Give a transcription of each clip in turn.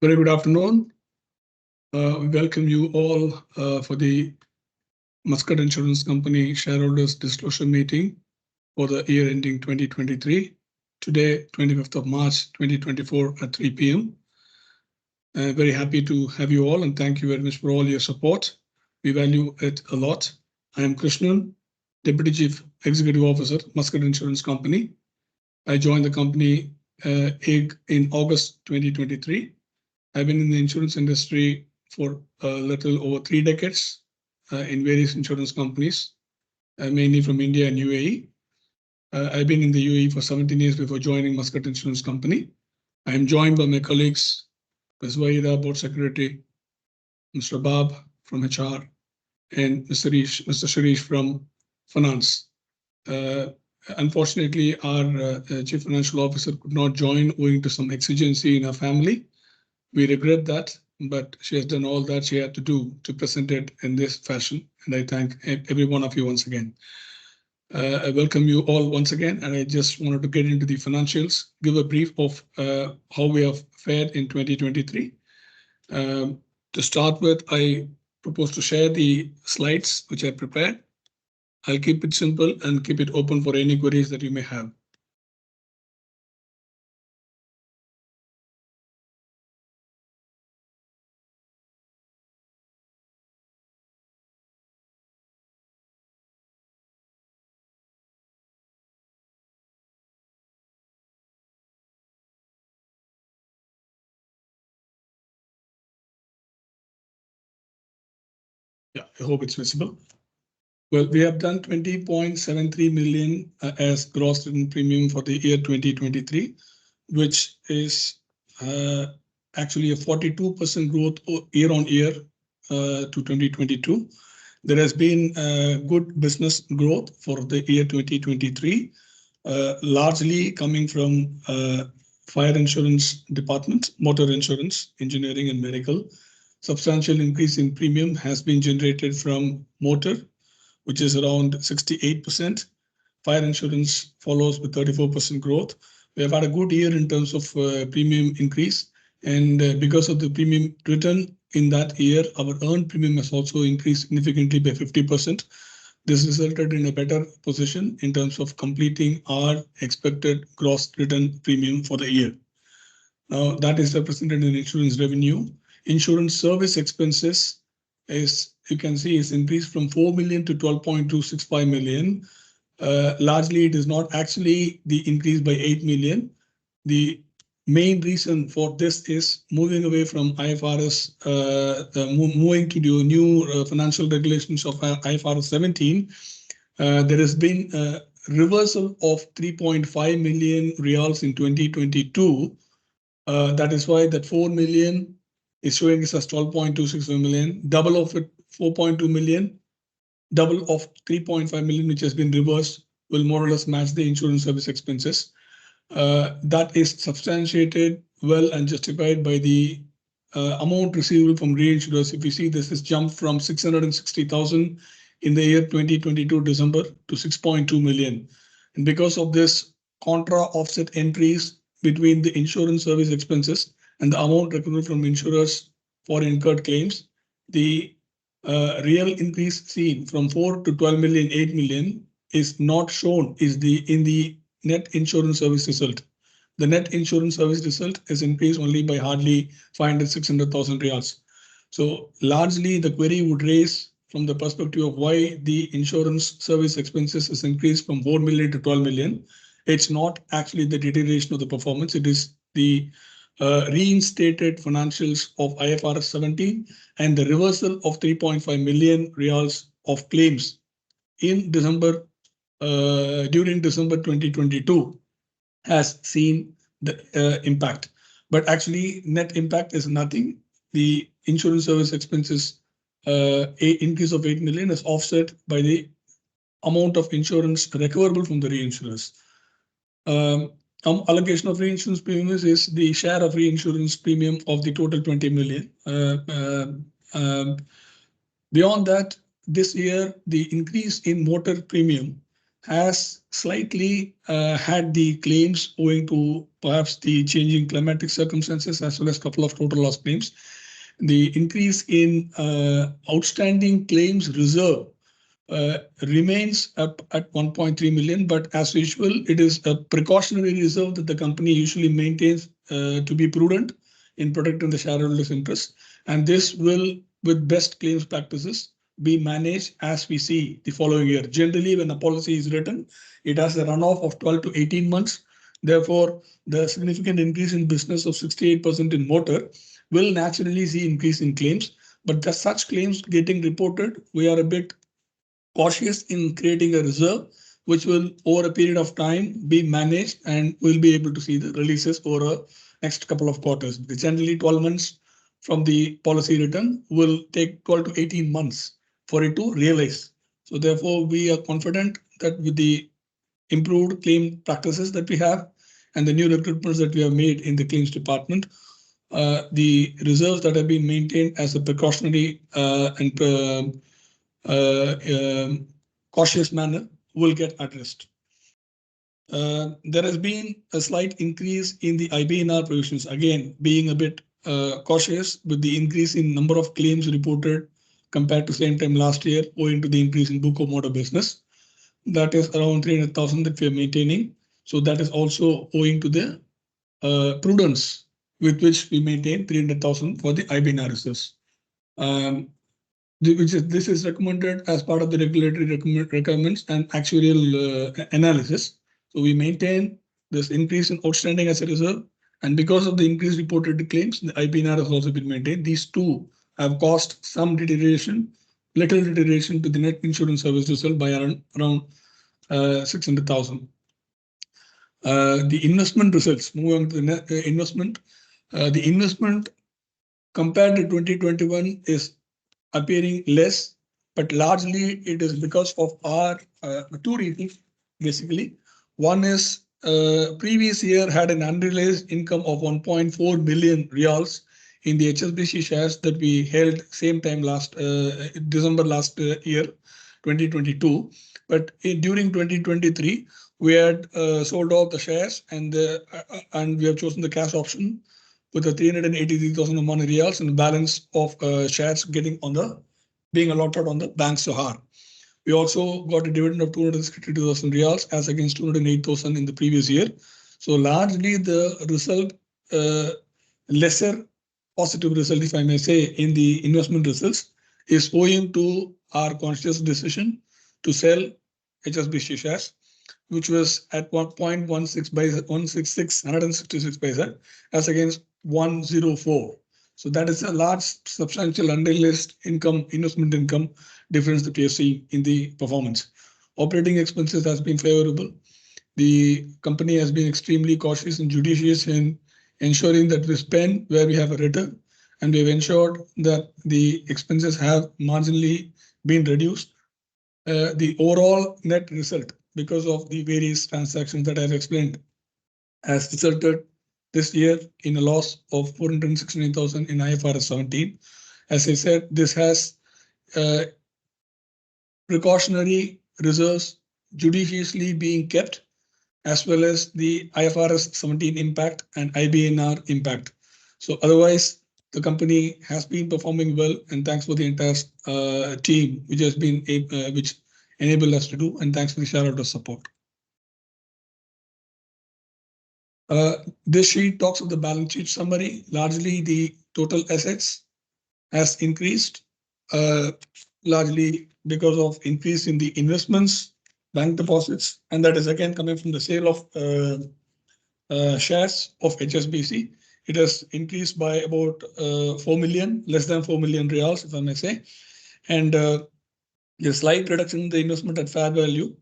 Very good afternoon. We welcome you all for the Muscat Insurance Company shareholders disclosure meeting for the year ending 2023. Today, 25th of March 2024 at 3 p.m. Very happy to have you all and thank you very much for all your support. We value it a lot. I am Krishnan, Deputy Chief Executive Officer, Muscat Insurance Company. I joined the company in August 2023. I've been in the insurance industry for a little over 3 decades in various insurance companies, mainly from India and UAE. I've been in the UAE for 17 years before joining Muscat Insurance Company. I am joined by my colleagues, Ms. Waida, Board Secretary, Mr. Bab from HR, and Mr. Sharish from Finance. Unfortunately, our Chief Financial Officer could not join owing to some exigency in her family. We regret that, but she has done all that she had to do to present it in this fashion. And I thank every one of you once again. I welcome you all once again. And I just wanted to get into the financials, give a brief of how we have fared in 2023. To start with, I propose to share the slides which I prepared. I'll keep it simple and keep it open for any queries that you may have. Yeah, I hope it's visible. Well, we have done 20.73 million as gross written premium for the year 2023, which is actually a 42% growth year on year to 2022. There has been good business growth for the year 2023, largely coming from fire insurance department, motor insurance, engineering and medical. Substantial increase in premium has been generated from motor, which is around 68%. Fire insurance follows with 34% growth. We have had a good year in terms of premium increase. And because of the premium written in that year, our earned premium has also increased significantly by 50%. This resulted in a better position in terms of completing our expected gross written premium for the year. Now, that is represented in insurance revenue. Insurance service expenses, as you can see, is increased from 4 million to 12.265 million. Largely, it is not actually the increase by 8 million. The main reason for this is moving away from IFRS, moving to the new financial regulations of IFRS 17. There has been a reversal of 3.5 million riyals in 2022. That is why that 4 million is showing us as 12.265 million, double of it 4.2 million, double of 3.5 million, which has been reversed, will more or less match the insurance service expenses. That is substantiated well and justified by the amount receivable from reinsurers. If you see, this has jumped from 660,000 in the year 2022 December to 6.2 million. And because of this contra offset entries between the insurance service expenses and the amount recovered from insurers for incurred claims, the real increase seen from 4 to 12 million, 8 million is not shown in the net insurance service result. The net insurance service result is increased only by hardly 500,000-600,000 riyals. So largely the query would raise from the perspective of why the insurance service expenses is increased from 4 million to 12 million. It's not actually the deterioration of the performance. It is the reinstated financials of IFRS 17 and the reversal of 3.5 million riyals of claims in December, during December 2022 has seen the impact. But actually net impact is nothing. The insurance service expenses increase of 8 million is offset by the amount of insurance recoverable from the reinsurers. Allocation of reinsurance premiums is the share of reinsurance premium of the total 20 million. Beyond that, this year, the increase in motor premium has slightly had the claims owing to perhaps the changing climatic circumstances as well as a couple of total loss claims. The increase in outstanding claims reserve remains up at 1.3 million, but as usual, it is a precautionary reserve that the company usually maintains to be prudent in protecting the shareholders' interest. And this will, with best claims practices, be managed as we see the following year. Generally, when a policy is written, it has a runoff of 12 to 18 months. Therefore, the significant increase in business of 68% in motor will naturally see increase in claims. But the such claims getting reported, we are a bit cautious in creating a reserve, which will over a period of time be managed and we'll be able to see the releases over a next couple of quarters. Generally 12 months from the policy return will take 12 to 18 months for it to realize. So therefore, we are confident that with the improved claim practices that we have and the new recruitments that we have made in the claims department, the reserves that have been maintained as a precautionary and cautious manner will get addressed. There has been a slight increase in the IBNR provisions, again being a bit cautious with the increase in number of claims reported compared to same time last year owing to the increase in book of motor business. That is around 300,000 that we are maintaining. So that is also owing to the prudence with which we maintain 300,000 for the IBNR reserves. This is recommended as part of the regulatory requirements and actuarial analysis. So we maintain this increase in outstanding as a reserve, and because of the increased reported claims, the IBNR has also been maintained. These two have caused some deterioration, little deterioration to the net insurance service result by around 600,000. The investment results, moving on to the net investment. The investment compared to 2021 is appearing less, but largely it is because of our two reasons, basically. One is previous year had an unrealized income of 1.4 million reals in the HSBC shares that we held same time last December last year, 2022. But during 2023, we had sold off the shares and we have chosen the cash option with the 383,000 Omani Riyals and the balance of shares getting on the being allotted on the Bank Sahar. We also got a dividend of 262,000 Riyals as against 208,000 in the previous year. So largely the result, lesser positive result, if I may say, in the investment results is owing to our conscious decision to sell HSBC shares, which was at 1.16 by 166 paisa as against 104. So that is a large, substantial unrealized income, investment income difference that we are seeing in the performance. Operating expenses has been favorable. The company has been extremely cautious and judicious in ensuring that we spend where we have a return, and we have ensured that the expenses have marginally been reduced. The overall net result, because of the various transactions that I have explained, has resulted this year in a loss of 469,000 in IFRS 17. As I said, this has precautionary reserves judiciously being kept, as well as the IFRS 17 impact and IBNR impact. So otherwise, the company has been performing well, and thanks for the entire team, which has been which enabled us to do, and thanks for the shareholder support. This sheet talks of the balance sheet summary. Largely, the total assets has increased, largely because of increase in the investments, bank deposits, and that is again coming from the sale of shares of HSBC. It has increased by about 4 million, less than 4 million Riyals, if I may say, and a slight reduction in the investment at fair value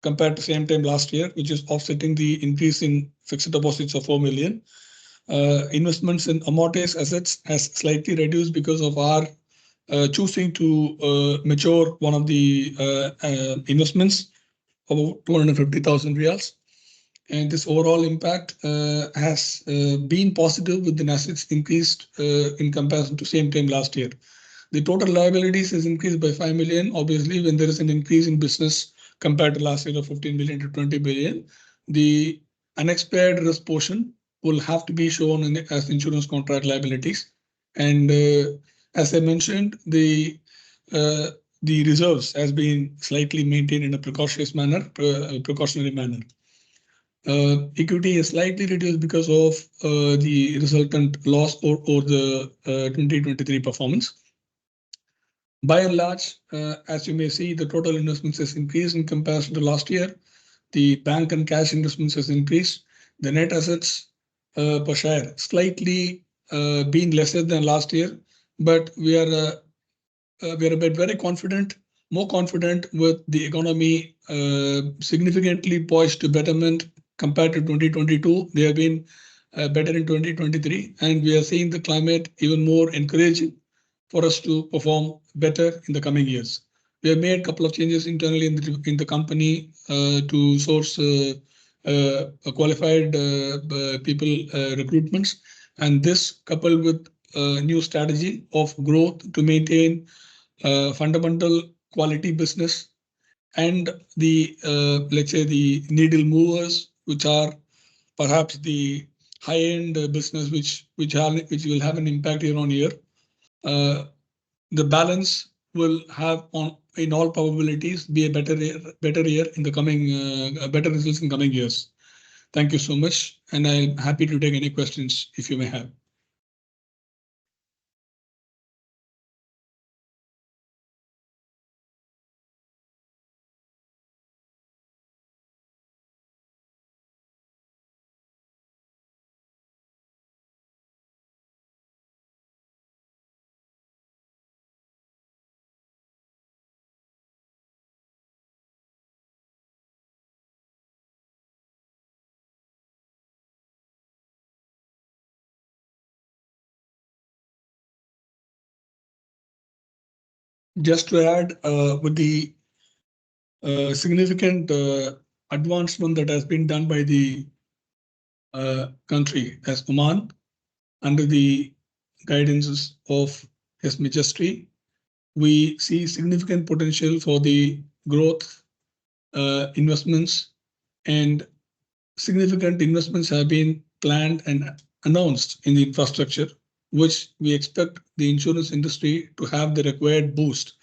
compared to same time last year, which is offsetting the increase in fixed deposits of 4 million. Investments in amortized assets has slightly reduced because of our choosing to mature one of the investments of 250,000 Riyals. And this overall impact has been positive with the assets increased in comparison to same time last year. The total liabilities has increased by 5 million. Obviously, when there is an increase in business compared to last year of 15 billion to 20 billion. The unexpired risk portion will have to be shown as insurance contract liabilities. And as I mentioned, the reserves has been slightly maintained in a precautionary manner. Equity is slightly reduced because of the resultant loss or the 2023 performance. By and large, as you may see, the total investments has increased in comparison to last year. The bank and cash investments has increased. The net assets per share slightly been lesser than last year, but we are very confident, more confident with the economy significantly poised to betterment compared to 2022. They have been better in 2023, and we are seeing the climate even more encouraging for us to perform better in the coming years. We have made a couple of changes internally in the company to source qualified people recruitments, and this coupled with a new strategy of growth to maintain fundamental quality business and the let's say the needle movers, which are perhaps the high-end business, which will have an impact year on year. The balance will have, in all probabilities, be a better year in the coming better results in coming years. Thank you so much, and I'm happy to take any questions if you may have. Just to add, with the significant advancement that has been done by the country as Oman under the guidances of His Majesty, we see significant potential for the growth investments, and significant investments have been planned and announced in the infrastructure, which we expect the insurance industry to have the required boost.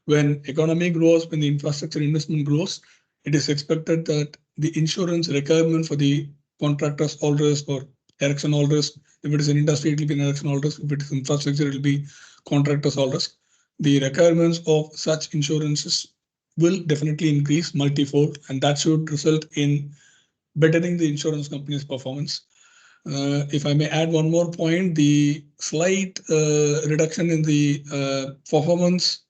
When economy grows, when the infrastructure investment grows, it is expected that the insurance requirement for the contractors, all risk or erection all risk, if it is an industry, it will be an erection all risk. If it is infrastructure, it will be contractors all risk. The requirements of such insurances will definitely increase multifold, and that should result in bettering the insurance company's performance. If I may add one more point, the slight reduction in the performance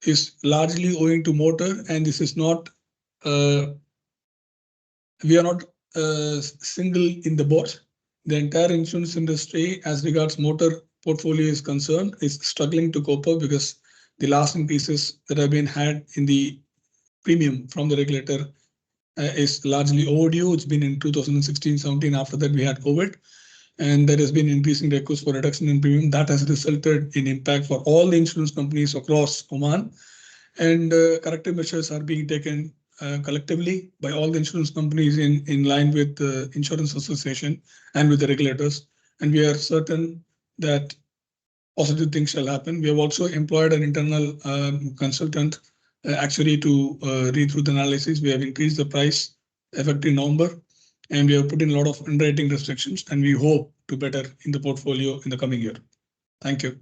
is largely owing to motor, and this is not, we are not single in the boat. The entire insurance industry, as regards motor portfolio is concerned, is struggling to cope up because the last increases that have been had in the premium from the regulator is largely overdue. It's been in 2016-17. After that, we had COVID, and there has been increasing requests for reduction in premium. That has resulted in impact for all the insurance companies across Oman, and corrective measures are being taken collectively by all the insurance companies in line with the Insurance Association and with the regulators. And we are certain that positive things shall happen. We have also employed an internal consultant actually to read through the analysis. We have increased the price effective November, and we have put in a lot of underwriting restrictions, and we hope to better in the portfolio in the coming year. Thank you.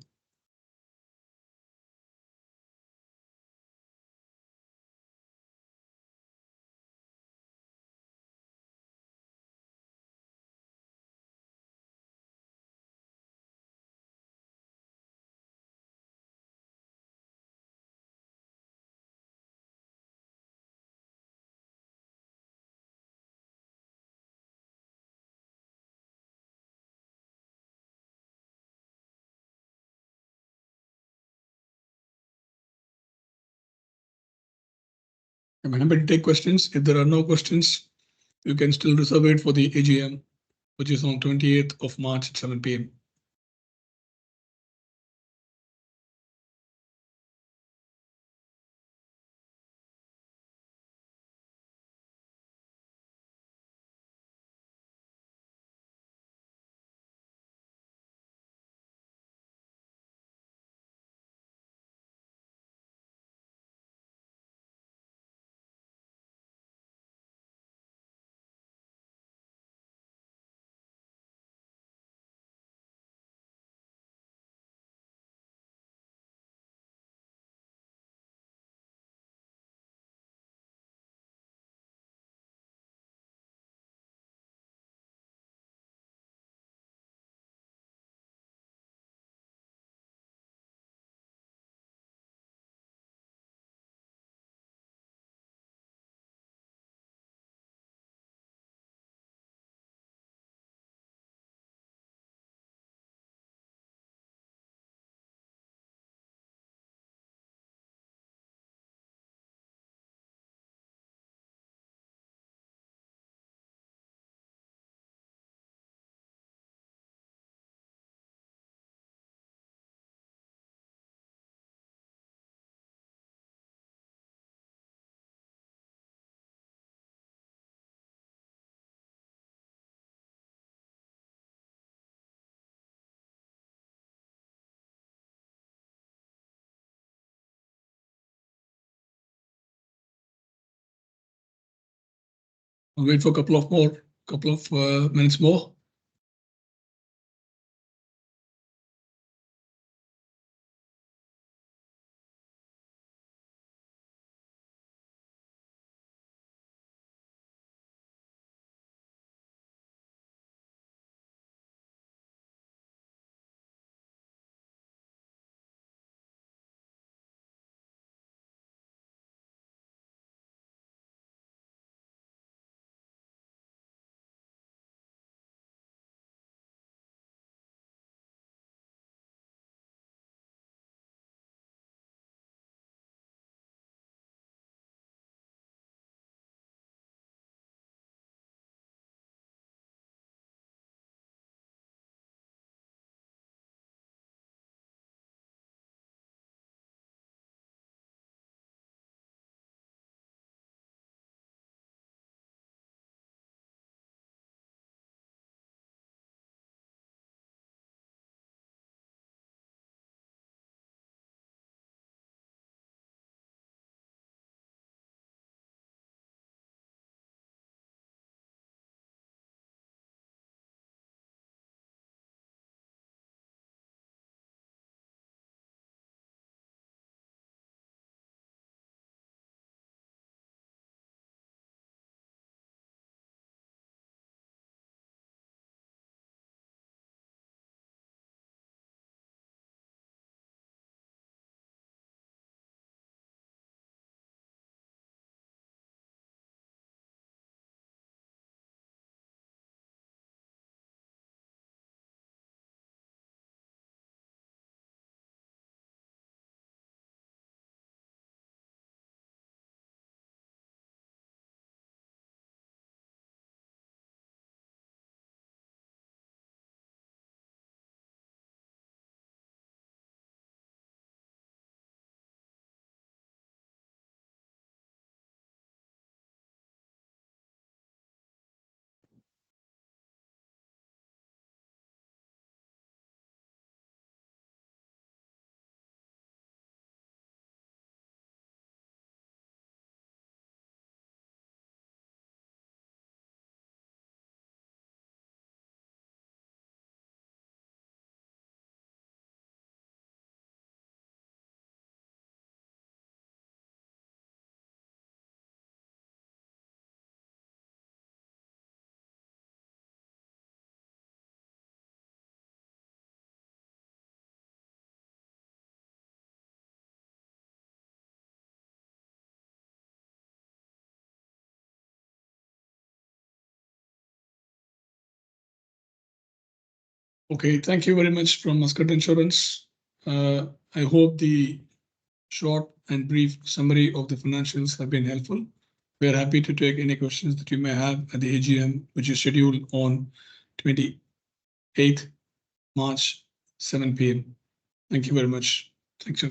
I'm happy to take questions. If there are no questions, you can still reserve it for the AGM, which is on 28th of March at 7 p.m. I'll wait for a couple of minutes more. Okay, thank you very much from Muscat Insurance. I hope the short and brief summary of the financials have been helpful. We are happy to take any questions that you may have at the AGM, which is scheduled on 28th March, 7 p.m. Thank you very much. Thank you.